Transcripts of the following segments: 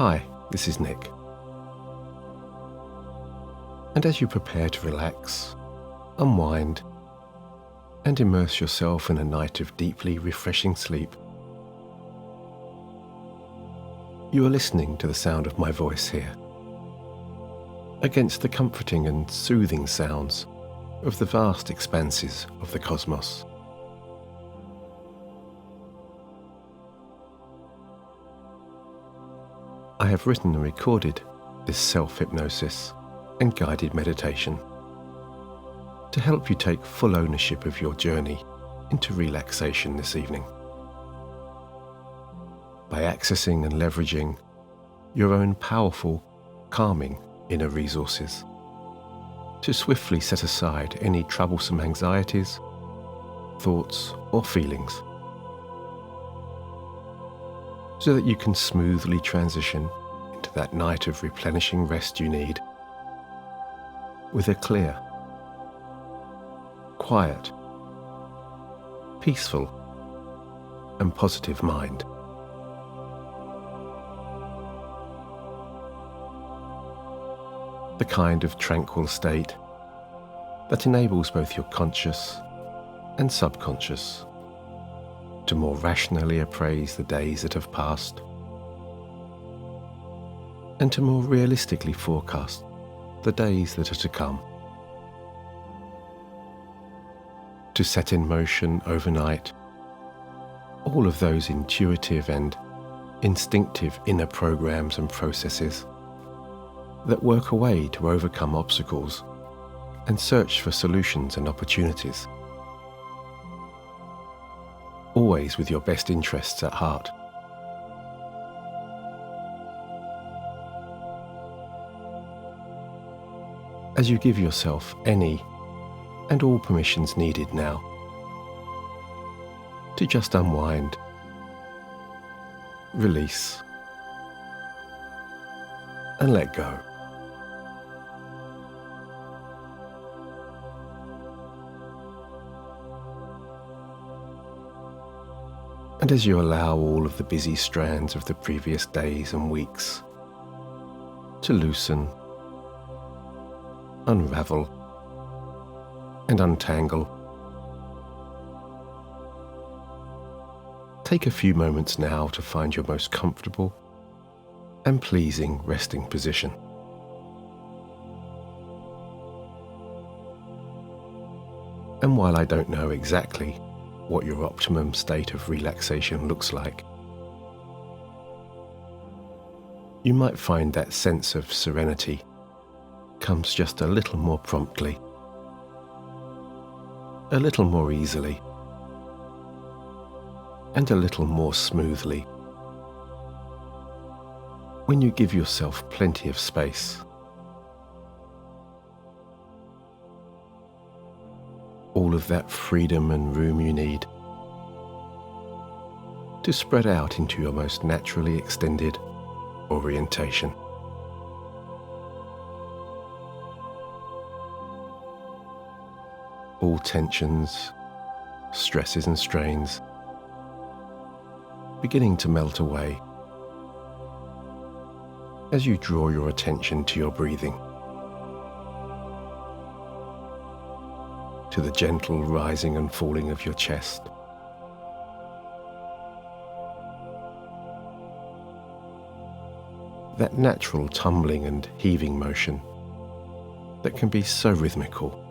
Hi, this is Nick. And as you prepare to relax, unwind, and immerse yourself in a night of deeply refreshing sleep, you are listening to the sound of my voice here, against the comforting and soothing sounds of the vast expanses of the cosmos. I have written and recorded this self-hypnosis and guided meditation to help you take full ownership of your journey into relaxation this evening by accessing and leveraging your own powerful, calming inner resources to swiftly set aside any troublesome anxieties, thoughts, or feelings, so that you can smoothly transition into that night of replenishing rest you need with a clear, quiet, peaceful, and positive mind. The kind of tranquil state that enables both your conscious and subconscious to more rationally appraise the days that have passed and to more realistically forecast the days that are to come. To set in motion overnight all of those intuitive and instinctive inner programs and processes that work away to overcome obstacles and search for solutions and opportunities, always with your best interests at heart. As you give yourself any and all permissions needed now to just unwind, release, and let go. And as you allow all of the busy strands of the previous days and weeks to loosen, unravel, and untangle, take a few moments now to find your most comfortable and pleasing resting position. And while I don't know exactly what your optimum state of relaxation looks like, you might find that sense of serenity comes just a little more promptly, a little more easily, and a little more smoothly when you give yourself plenty of space. All of that freedom and room you need to spread out into your most naturally extended orientation. All tensions, stresses and strains beginning to melt away as you draw your attention to your breathing, to the gentle rising and falling of your chest, that natural tumbling and heaving motion that can be so rhythmical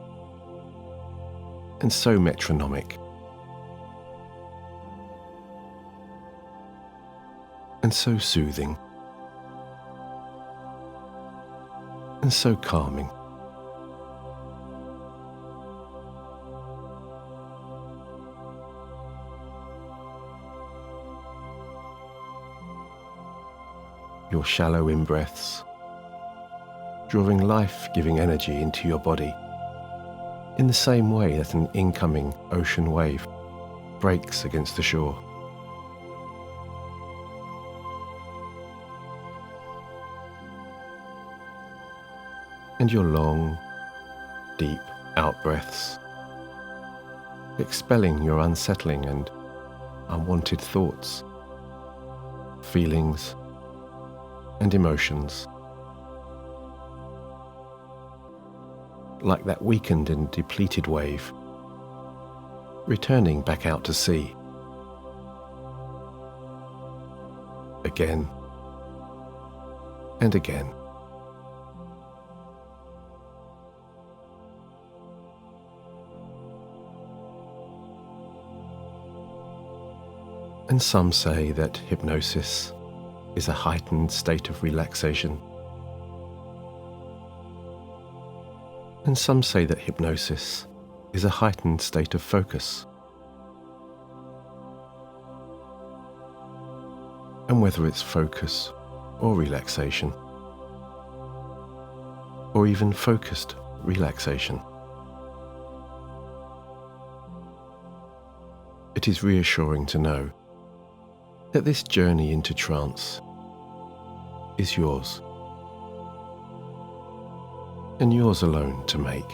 and so metronomic and so soothing and so calming. Your shallow in-breaths, drawing life-giving energy into your body in the same way that an incoming ocean wave breaks against the shore. And your long, deep out-breaths, expelling your unsettling and unwanted thoughts, feelings, and emotions, like that weakened and depleted wave, returning back out to sea. Again and again. And some say that hypnosis is a heightened state of relaxation. And some say that hypnosis is a heightened state of focus. And whether it's focus or relaxation, or even focused relaxation, it is reassuring to know that this journey into trance is yours, and yours alone to make.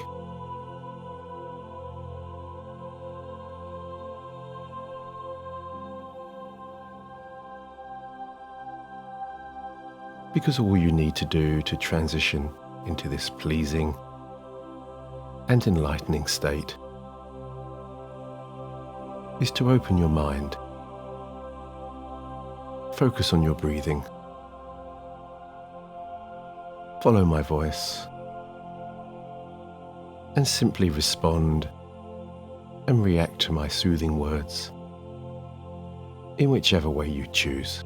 Because all you need to do to transition into this pleasing and enlightening state is to open your mind, focus on your breathing, follow my voice, and simply respond and react to my soothing words in whichever way you choose.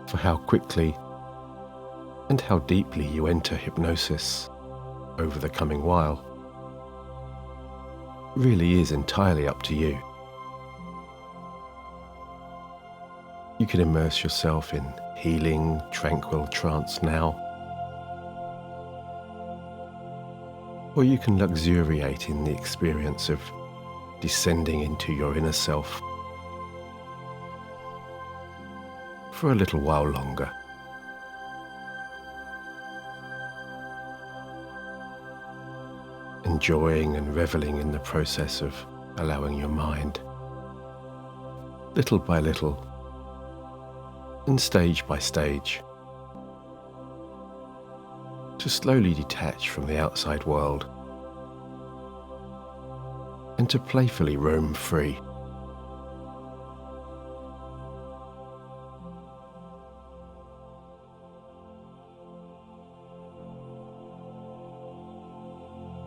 For how quickly and how deeply you enter hypnosis over the coming while really is entirely up to you. You can immerse yourself in healing, tranquil trance now, or you can luxuriate in the experience of descending into your inner self for a little while longer. Enjoying and reveling in the process of allowing your mind, little by little and stage by stage, to slowly detach from the outside world and to playfully roam free.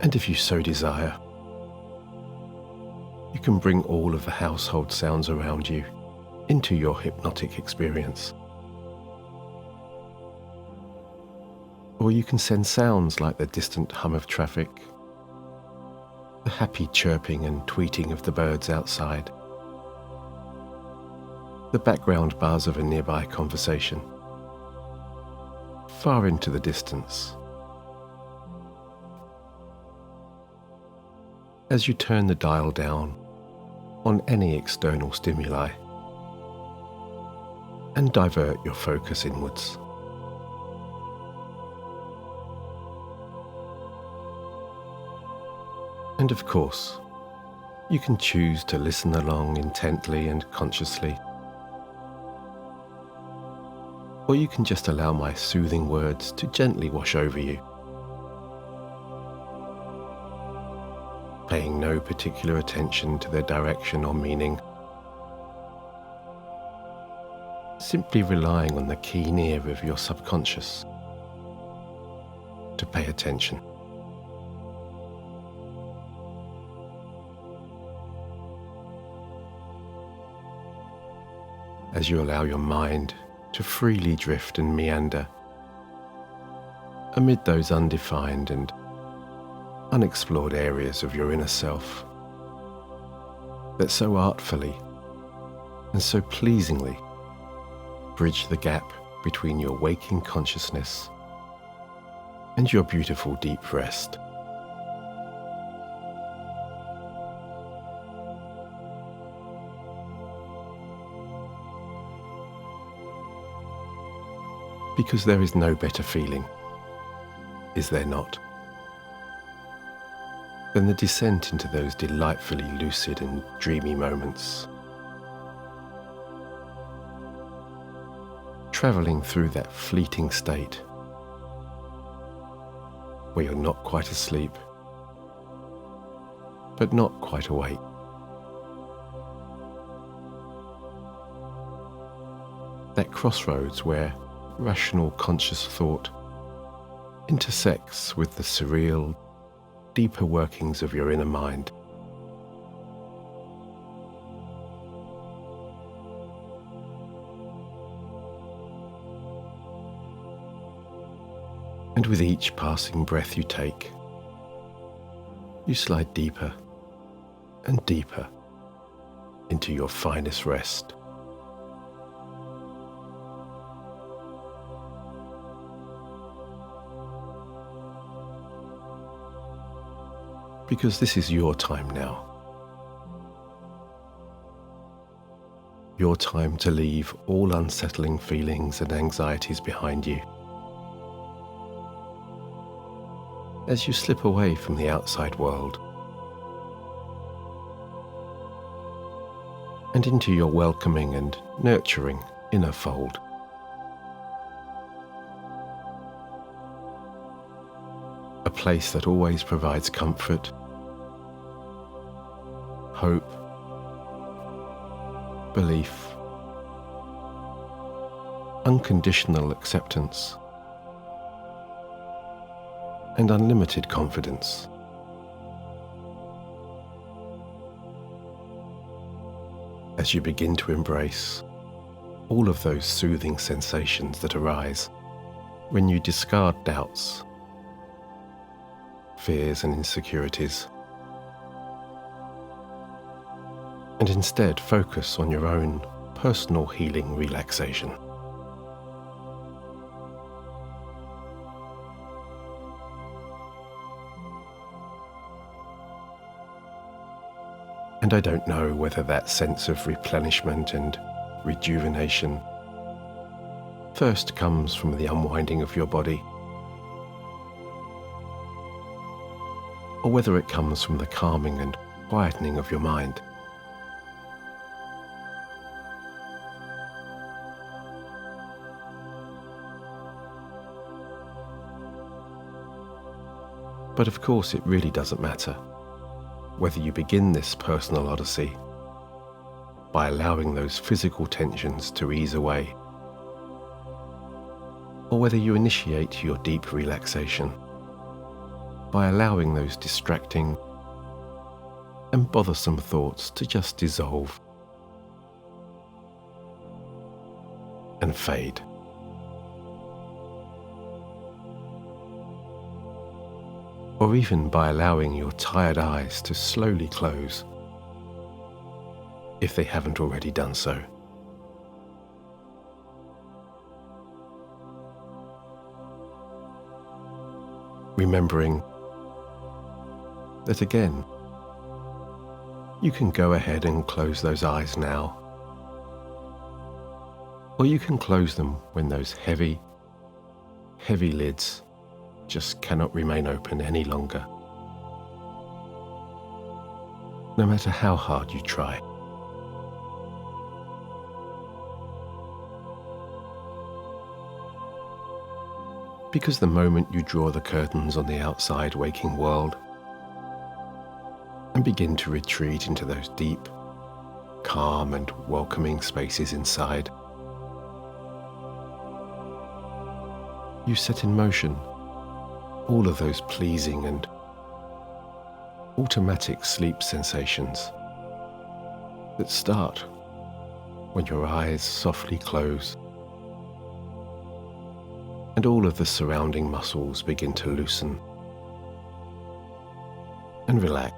And if you so desire, you can bring all of the household sounds around you into your hypnotic experience. Or you can send sounds like the distant hum of traffic, the happy chirping and tweeting of the birds outside, the background buzz of a nearby conversation, far into the distance. As you turn the dial down on any external stimuli and divert your focus inwards. And of course, you can choose to listen along intently and consciously, or you can just allow my soothing words to gently wash over you, paying no particular attention to their direction or meaning, simply relying on the keen ear of your subconscious to pay attention. As you allow your mind to freely drift and meander amid those undefined and unexplored areas of your inner self that so artfully and so pleasingly bridge the gap between your waking consciousness and your beautiful deep rest. Because there is no better feeling, is there not, then the descent into those delightfully lucid and dreamy moments. Travelling through that fleeting state where you're not quite asleep, but not quite awake. That crossroads where rational conscious thought intersects with the surreal, deeper workings of your inner mind. And with each passing breath you take, you slide deeper and deeper into your finest rest. Because this is your time now. Your time to leave all unsettling feelings and anxieties behind you. As you slip away from the outside world and into your welcoming and nurturing inner fold. A place that always provides comfort, hope, belief, unconditional acceptance, and unlimited confidence. As you begin to embrace all of those soothing sensations that arise when you discard doubts, fears and insecurities, and instead focus on your own personal healing relaxation. And I don't know whether that sense of replenishment and rejuvenation first comes from the unwinding of your body, or whether it comes from the calming and quietening of your mind. But of course it really doesn't matter whether you begin this personal odyssey by allowing those physical tensions to ease away, or whether you initiate your deep relaxation by allowing those distracting and bothersome thoughts to just dissolve and fade. Or even by allowing your tired eyes to slowly close, if they haven't already done so. Remembering that again, you can go ahead and close those eyes now, or you can close them when those heavy lids just cannot remain open any longer, no matter how hard you try. Because the moment you draw the curtains on the outside waking world and begin to retreat into those deep, calm and welcoming spaces inside, you set in motion all of those pleasing and automatic sleep sensations that start when your eyes softly close and all of the surrounding muscles begin to loosen and relax.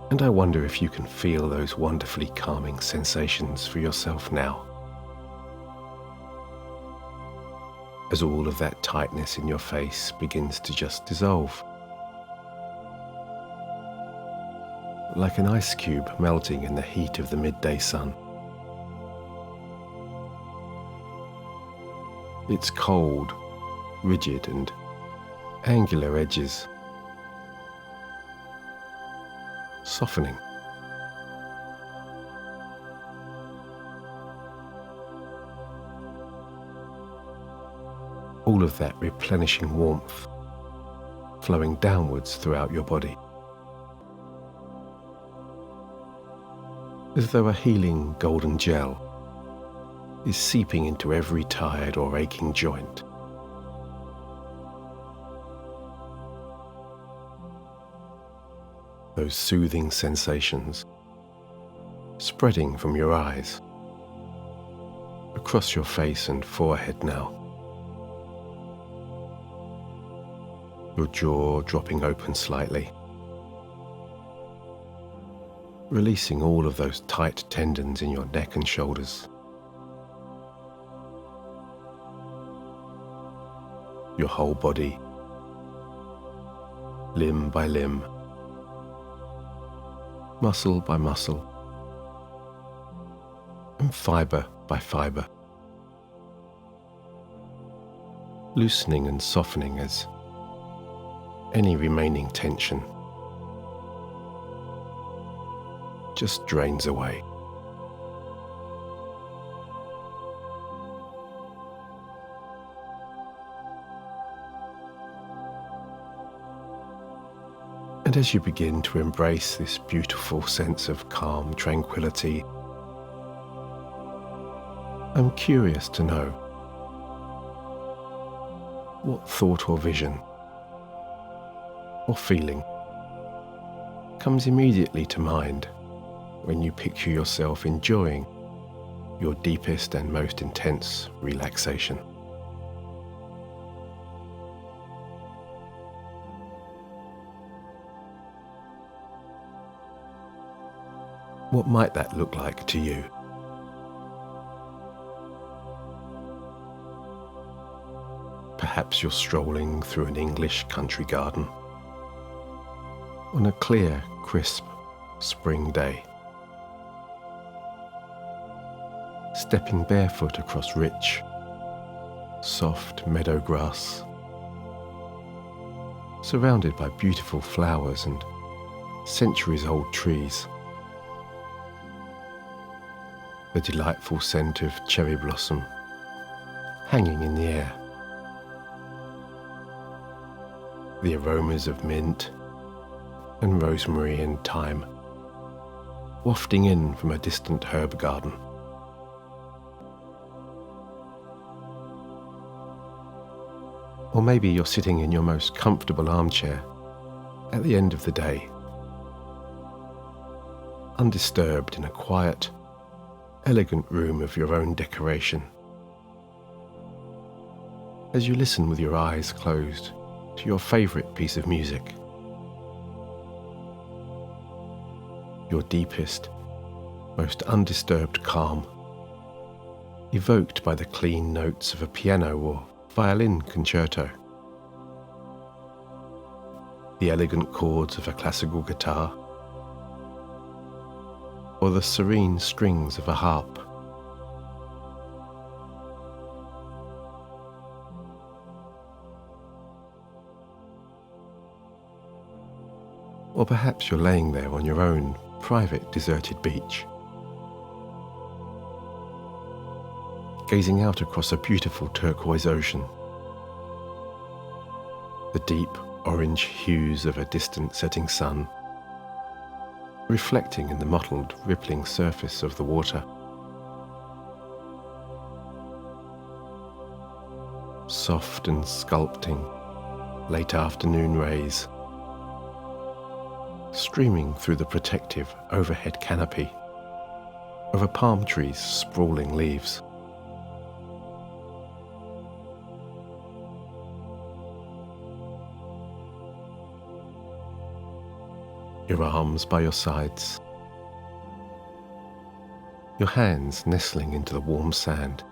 And I wonder if you can feel those wonderfully calming sensations for yourself now, as all of that tightness in your face begins to just dissolve, like an ice cube melting in the heat of the midday sun. its cold, rigid and angular edges softening. All of that replenishing warmth flowing downwards throughout your body, as though a healing golden gel is seeping into every tired or aching joint. Those soothing sensations spreading from your eyes across your face and forehead now. Your jaw dropping open slightly, releasing all of those tight tendons in your neck and shoulders. Your whole body, limb by limb, muscle by muscle, and fibre by fibre, loosening and softening as any remaining tension just drains away. And as you begin to embrace this beautiful sense of calm tranquility, I'm curious to know what thought or vision or feeling comes immediately to mind when you picture yourself enjoying your deepest and most intense relaxation. What might that look like to you? Perhaps you're strolling through an English country garden on a clear, crisp spring day, stepping barefoot across rich, soft meadow grass, surrounded by beautiful flowers and centuries-old trees. The delightful scent of cherry blossom hanging in the air. The aromas of mint and rosemary and thyme wafting in from a distant herb garden. Or maybe you're sitting in your most comfortable armchair at the end of the day, undisturbed in a quiet, elegant room of your own decoration, as you listen with your eyes closed to your favourite piece of music. Your deepest, most undisturbed calm, evoked by the clean notes of a piano or violin concerto, the elegant chords of a classical guitar, or the serene strings of a harp. Or perhaps you're laying there on your own private deserted beach, gazing out across a beautiful turquoise ocean, the deep orange hues of a distant setting sun reflecting in the mottled, rippling surface of the water. Soft and sculpting late afternoon rays streaming through the protective overhead canopy over palm trees' sprawling leaves. Your arms by your sides, your hands nestling into the warm sand.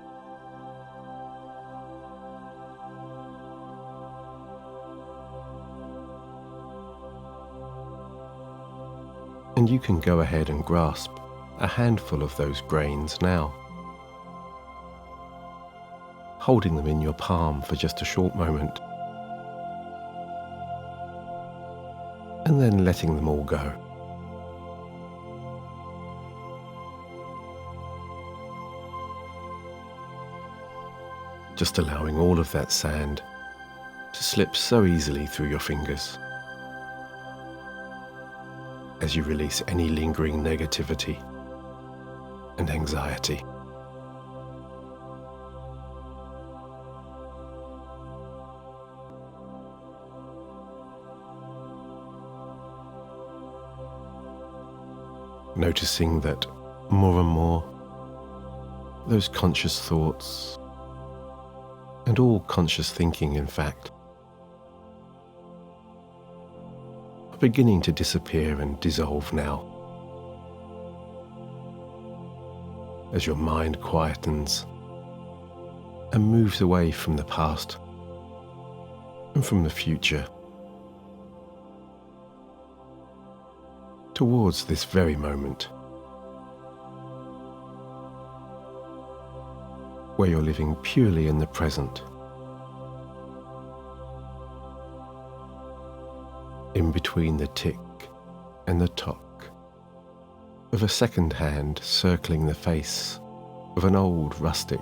And you can go ahead and grasp a handful of those grains now. holding them in your palm for just a short moment, and then letting them all go. Just allowing all of that sand to slip so easily through your fingers as you release any lingering negativity and anxiety. Noticing that more and more those conscious thoughts, and all conscious thinking in fact, are beginning to disappear and dissolve now, as your mind quietens and moves away from the past and from the future towards this very moment, where you're living purely in the present, in between the tick and the tock of a second hand circling the face of an old rustic,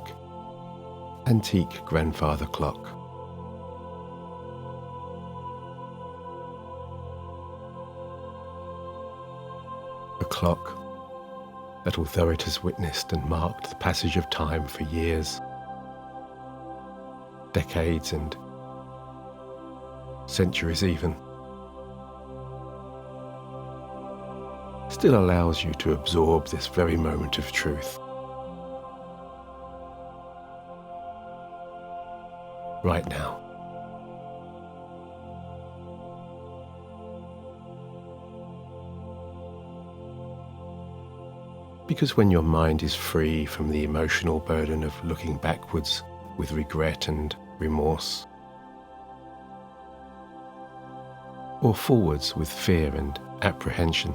antique grandfather clock. A clock that, although it has witnessed and marked the passage of time for years, decades and centuries even, still allows you to absorb this very moment of truth. Right now. Because when your mind is free from the emotional burden of looking backwards with regret and remorse, or forwards with fear and apprehension,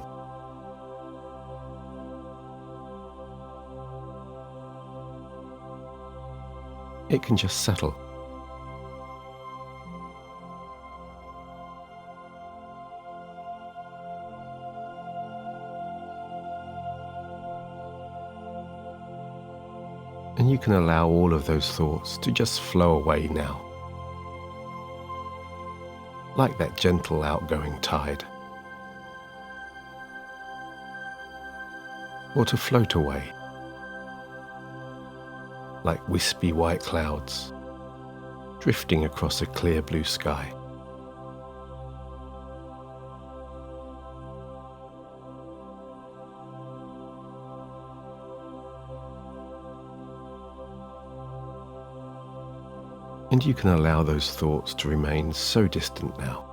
it can just settle. And you can allow all of those thoughts to just flow away now, like that gentle outgoing tide, or to float away, like wispy white clouds drifting across a clear blue sky. And you can allow those thoughts to remain so distant now,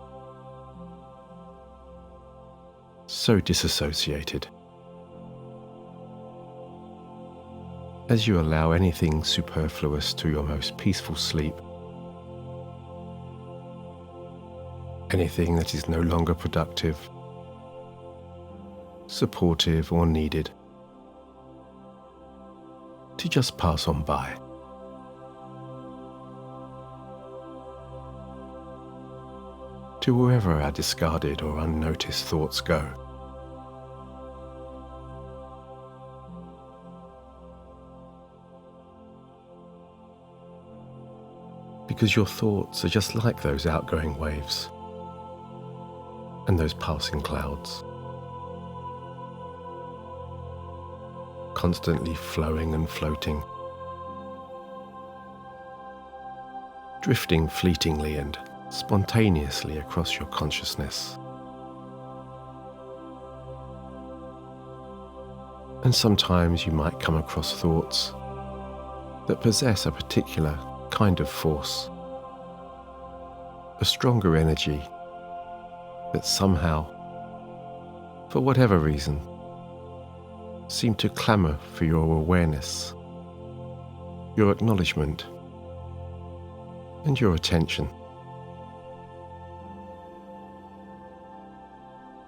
so disassociated, as you allow anything superfluous to your most peaceful sleep, anything that is no longer productive, supportive or needed, to just pass on by. To wherever our discarded or unnoticed thoughts go. Because your thoughts are just like those outgoing waves and those passing clouds, constantly flowing and floating, drifting fleetingly and spontaneously across your consciousness. And sometimes you might come across thoughts that possess a particular kind of force, a stronger energy that somehow, for whatever reason, seem to clamour for your awareness, your acknowledgement, and your attention.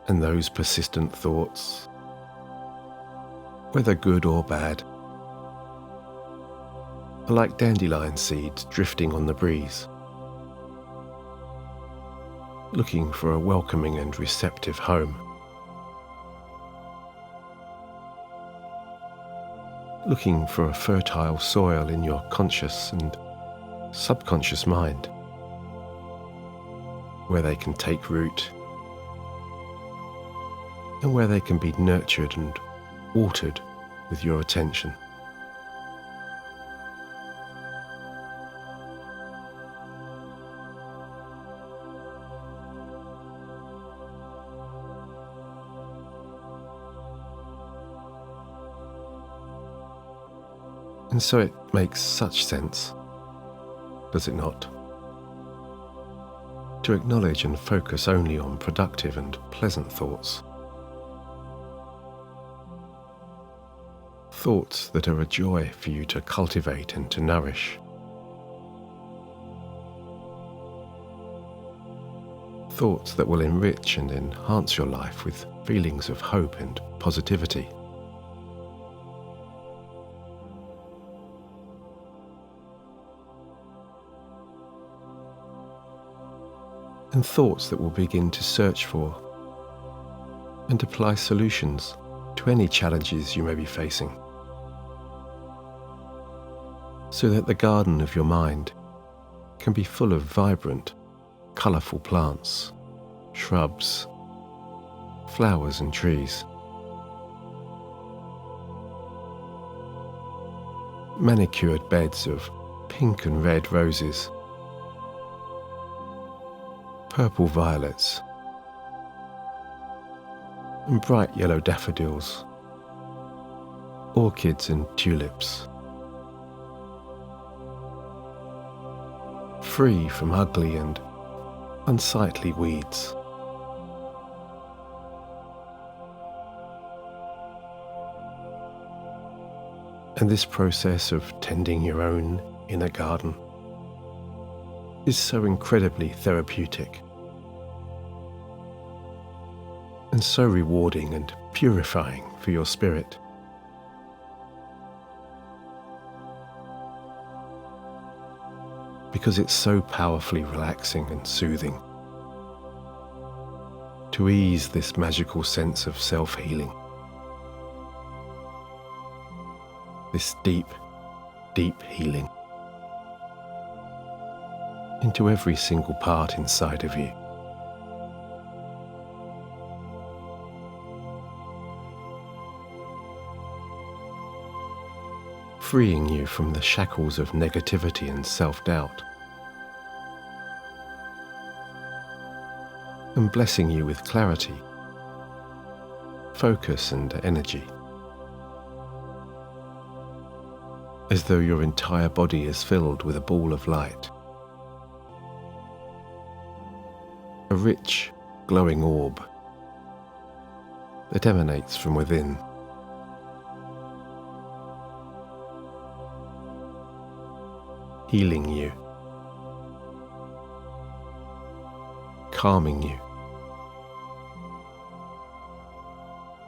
And those persistent thoughts, whether good or bad, are like dandelion seeds drifting on the breeze, looking for a welcoming and receptive home, looking for a fertile soil in your conscious and subconscious mind, where they can take root and where they can be nurtured and watered with your attention. And so it makes such sense, does it not, to acknowledge and focus only on productive and pleasant thoughts. Thoughts that are a joy for you to cultivate and to nourish. Thoughts that will enrich and enhance your life with feelings of hope and positivity. And thoughts that will begin to search for and apply solutions to any challenges you may be facing, so that the garden of your mind can be full of vibrant, colourful plants, shrubs, flowers and trees. Manicured beds of pink and red roses, purple violets, and bright yellow daffodils, orchids and tulips, free from ugly and unsightly weeds. And this process of tending your own inner garden is so incredibly therapeutic and so rewarding and purifying for your spirit. Because it's so powerfully relaxing and soothing to ease this magical sense of self-healing. This deep, deep healing into every single part inside of you. Freeing you from the shackles of negativity and self-doubt, and blessing you with clarity, focus and energy, as though your entire body is filled with a ball of light, a rich, glowing orb that emanates from within. Healing you, calming you,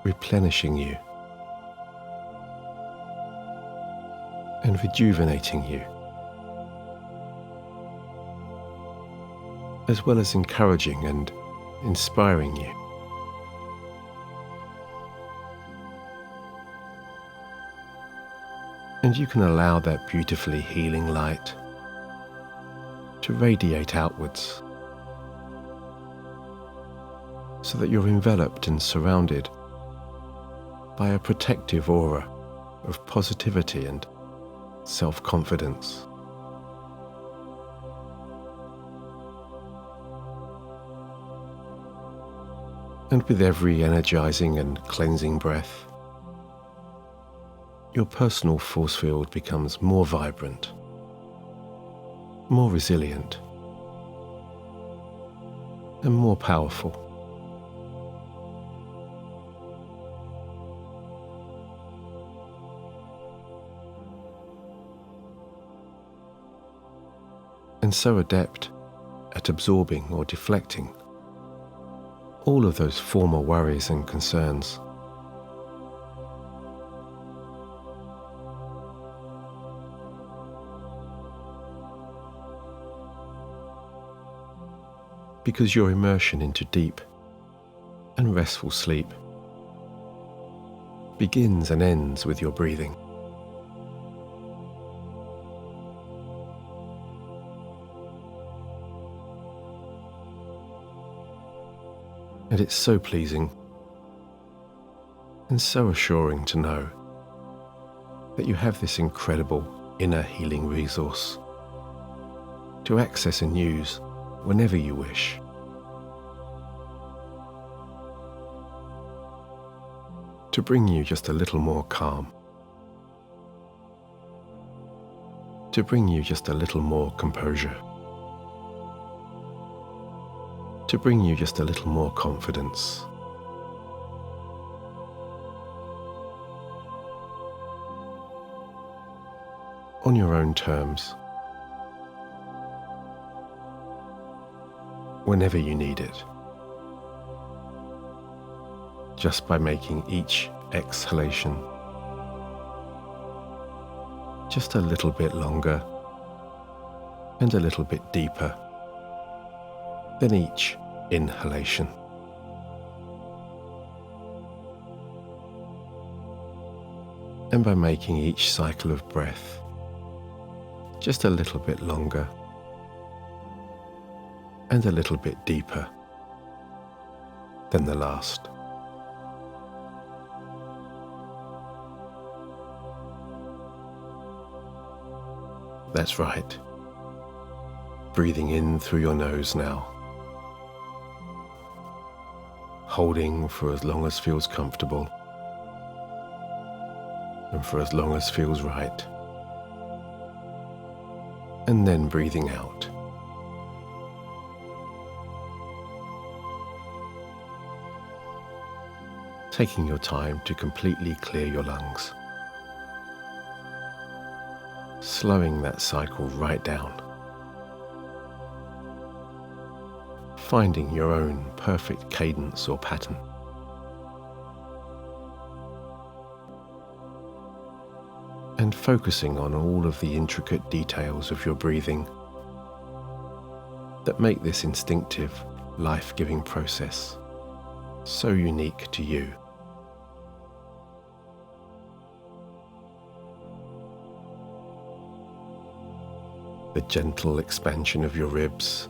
replenishing you, and rejuvenating you, as well as encouraging and inspiring you. And you can allow that beautifully healing light to radiate outwards, so that you're enveloped and surrounded by a protective aura of positivity and self-confidence. And with every energizing and cleansing breath, your personal force field becomes more vibrant, more resilient, and more powerful. And so adept at absorbing or deflecting all of those former worries and concerns. because your immersion into deep and restful sleep begins and ends with your breathing. And it's so pleasing and so assuring to know that you have this incredible inner healing resource to access and use whenever you wish. To bring you just a little more calm. To bring you just a little more composure. To bring you just a little more confidence. On your own terms, whenever you need it, just by making each exhalation just a little bit longer and a little bit deeper than each inhalation. And by making each cycle of breath just a little bit longer and a little bit deeper than the last. That's right. Breathing in through your nose now. Holding for as long as feels comfortable and for as long as feels right. And then breathing out. Taking your time to completely clear your lungs. Slowing that cycle right down. Finding your own perfect cadence or pattern. And focusing on all of the intricate details of your breathing that make this instinctive, life-giving process so unique to you. The gentle expansion of your ribs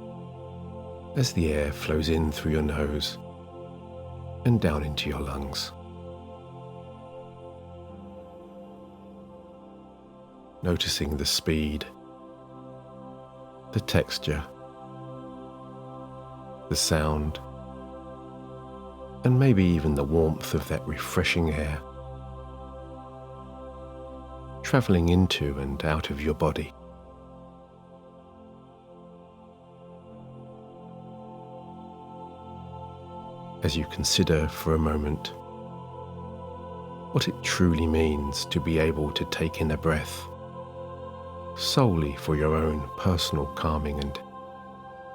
as the air flows in through your nose and down into your lungs. Noticing the speed, the texture, the sound, and maybe even the warmth of that refreshing air traveling into and out of your body. As you consider for a moment what it truly means to be able to take in a breath solely for your own personal calming and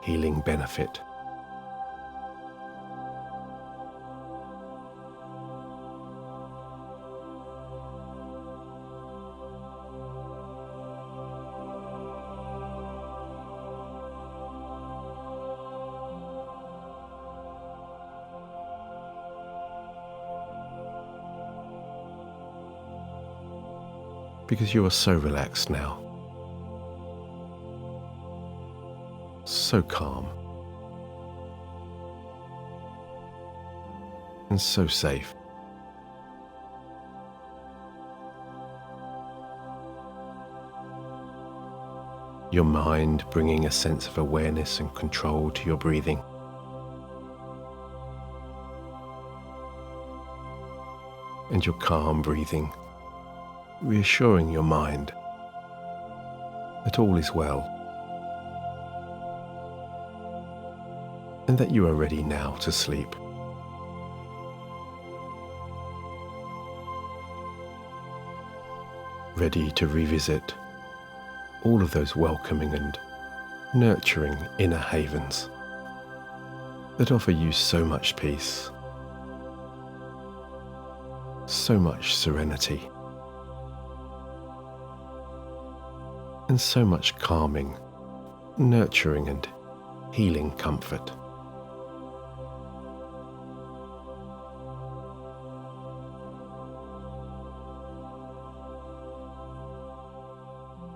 healing benefit. Because you are so relaxed now, so calm, and so safe. Your mind bringing a sense of awareness and control to your breathing. And your calm breathing reassuring your mind that all is well and that you are ready now to sleep. Ready to revisit all of those welcoming and nurturing inner havens that offer you so much peace, so much serenity, and so much calming, nurturing and healing comfort.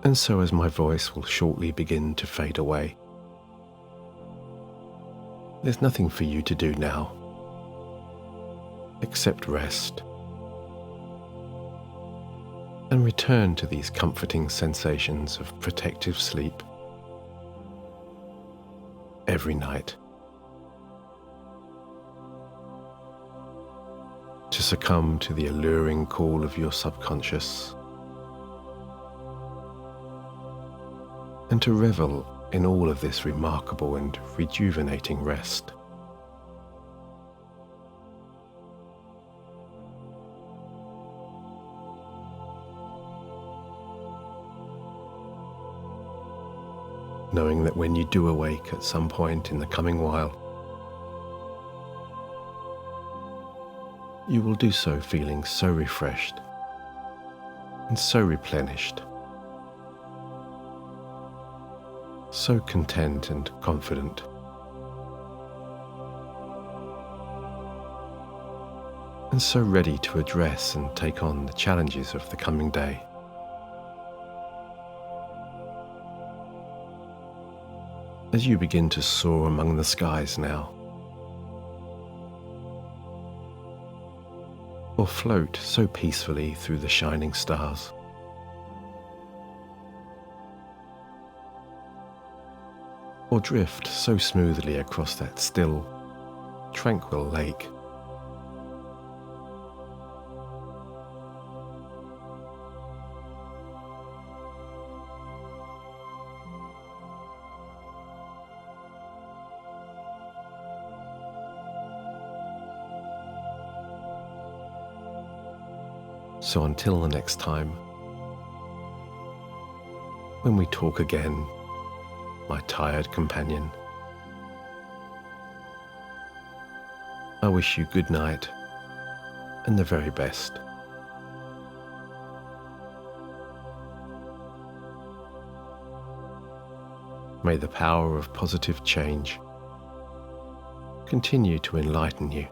And so as my voice will shortly begin to fade away, there's nothing for you to do now except rest and return to these comforting sensations of protective sleep every night. To succumb to the alluring call of your subconscious and to revel in all of this remarkable and rejuvenating rest. Knowing that when you do awake at some point in the coming while, you will do so feeling so refreshed and so replenished, so content and confident, and so ready to address and take on the challenges of the coming day. As you begin to soar among the skies now, or float so peacefully through the shining stars, or drift so smoothly across that still, tranquil lake. So until the next time, when we talk again, my tired companion, I wish you good night and the very best. May the power of positive change continue to enlighten you.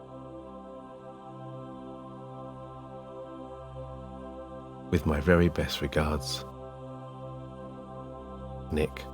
With my very best regards, Nick.